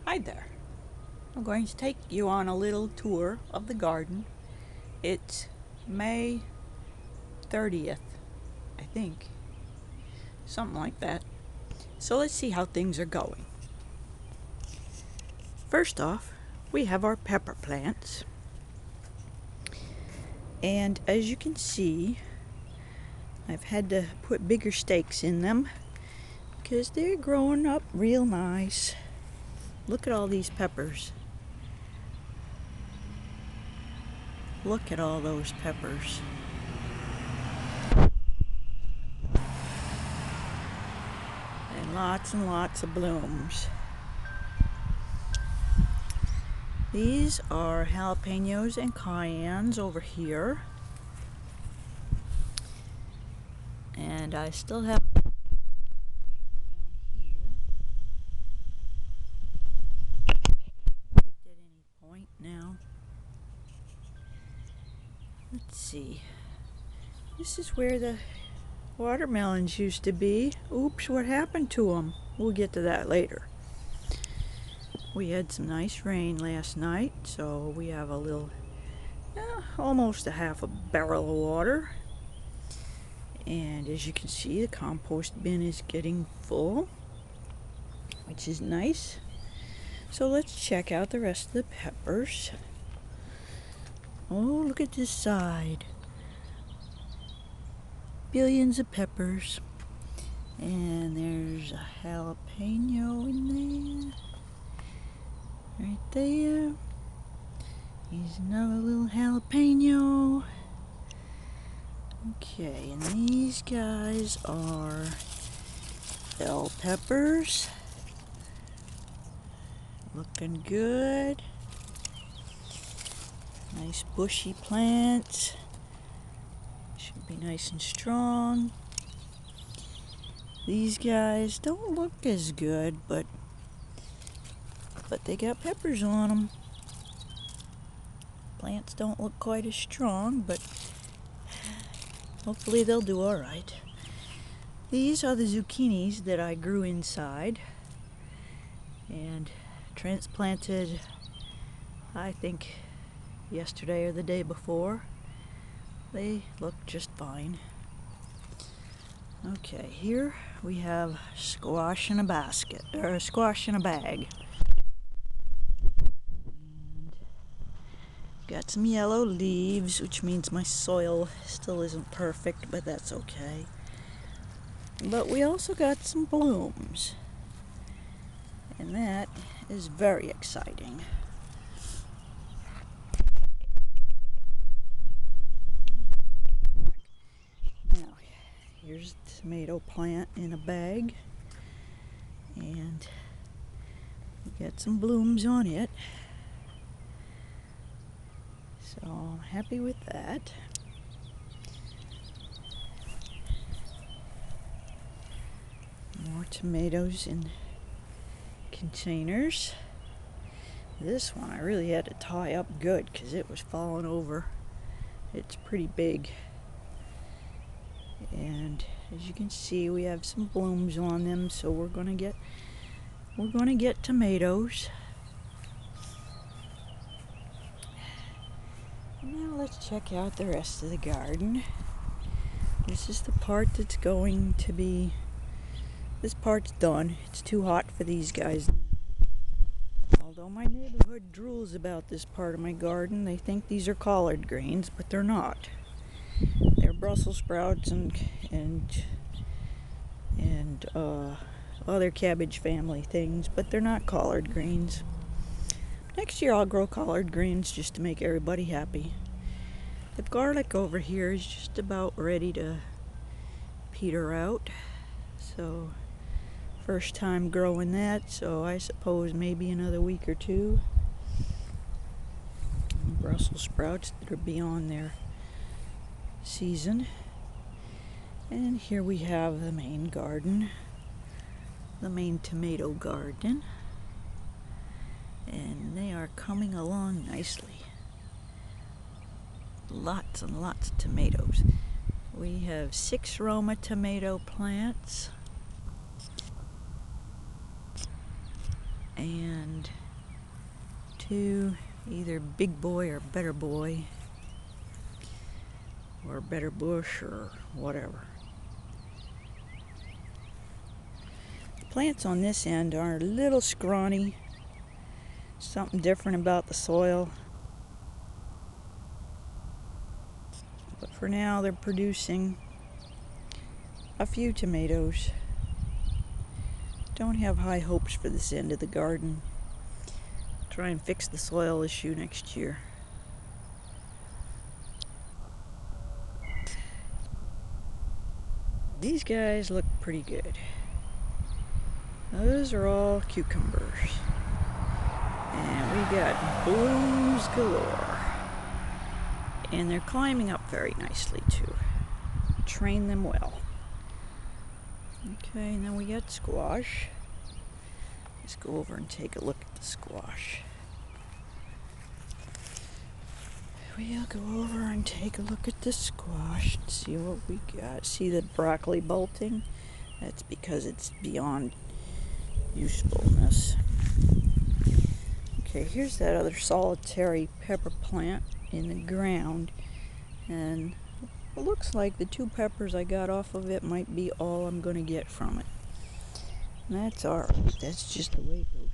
Hi there. I'm going to take you on a little tour of the garden. It's May 30th, I think. Something like that. So let's see how things are going. First off, we have our pepper plants. And as you can see, I've had to put bigger stakes in them because they're growing up real nice. Look at all these peppers. Look at all those peppers. And lots of blooms. These are jalapenos and cayennes over here. And I still have down here. Picked at any point now. Let's see. This is where the watermelons used to be. Oops, what happened to them? We'll get to that later. We had some nice rain last night, so we have a little, almost a half a barrel of water. And as you can see, the compost bin is getting full, which is nice. So let's check out the rest of the peppers. Oh, look at this side. Billions of peppers. And there's a jalapeno in there. Right there. Here's another little jalapeno. Okay, and these guys are bell peppers. Looking good. Nice bushy plants. Should be nice and strong. These guys don't look as good, but they got peppers on them. Plants don't look quite as strong, but hopefully they'll do all right. These are the zucchinis that I grew inside and transplanted, I think, yesterday or the day before. They look just fine. Okay, here we have squash in a basket, or squash in a bag. And got some yellow leaves, which means my soil still isn't perfect, but that's okay. But we also got some blooms, and that is very exciting. Now, here's a tomato plant in a bag, and we got some blooms on it. So I'm happy with that. More tomatoes in containers. This one I really had to tie up good because it was falling over. It's pretty big. And as you can see, we have some blooms on them, so we're gonna get tomatoes. Now let's check out the rest of the garden. This is the part that's going to be, this part's done. It's too hot for these guys. Although my neighborhood drools about this part of my garden, they think these are collard greens, but they're not. They're Brussels sprouts and other cabbage family things, but they're not collard greens. Next year I'll grow collard greens just to make everybody happy. The garlic over here is just about ready to peter out. So first time growing that, so I suppose maybe another week or two. Brussels sprouts that are beyond their season. And here we have the main garden, the main tomato garden, and they are coming along nicely. Lots and lots of tomatoes. We have 6 Roma tomato plants. and 2 either big boy or better boy, or better bush, or whatever. The plants on this end are a little scrawny. Something different about the soil. But for now, they're producing a few tomatoes. Don't have high hopes for this end of the garden. Try and fix the soil issue next year. These guys look pretty good. Those are all cucumbers. And we got blooms galore. And they're climbing up very nicely too. Train them well. Okay, and then we got squash. Let's go over and take a look at the squash. We'll go over and take a look at the squash and see what we got. See the broccoli bolting? That's because it's beyond usefulness. Okay, here's that other solitary pepper plant in the ground, and it looks like the 2 peppers I got off of it might be all I'm going to get from it. And that's alright, that's just the way it goes.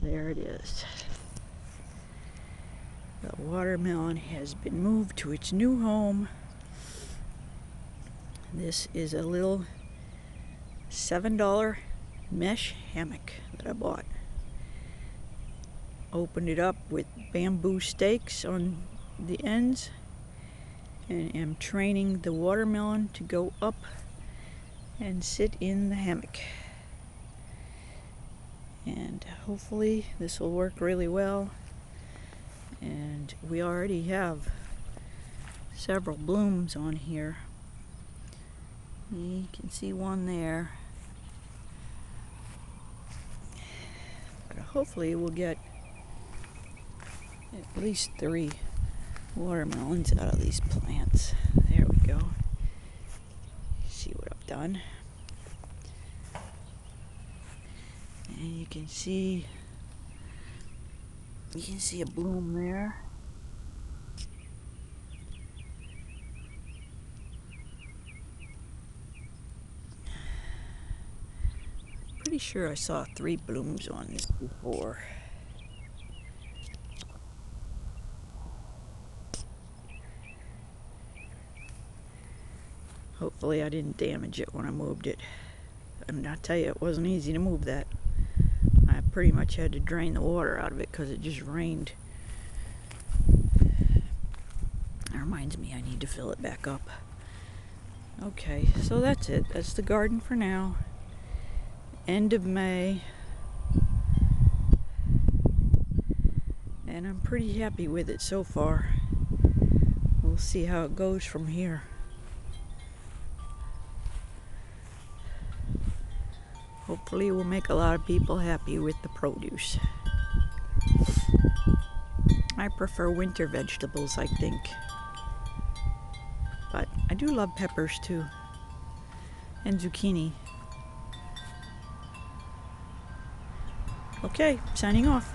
There it is. The watermelon has been moved to its new home. This is a little $7 mesh hammock that I bought. Opened it up with bamboo stakes on the ends and am training the watermelon to go up and sit in the hammock. And hopefully this will work really well. And we already have several blooms on here. You can see one there. But hopefully we'll get at least 3 watermelons out of these plants. There we go. See what I've done. And you can see a bloom there. Pretty sure I saw 3 blooms on this before. Hopefully I didn't damage it when I moved it. And I tell you, it wasn't easy to move that. I pretty much had to drain the water out of it because it just rained. That reminds me, I need to fill it back up. Okay, so that's it. That's the garden for now. End of May. And I'm pretty happy with it so far. We'll see how it goes from here. Hopefully we'll make a lot of people happy with the produce. I prefer winter vegetables, I think. But I do love peppers too. And zucchini. Okay, signing off.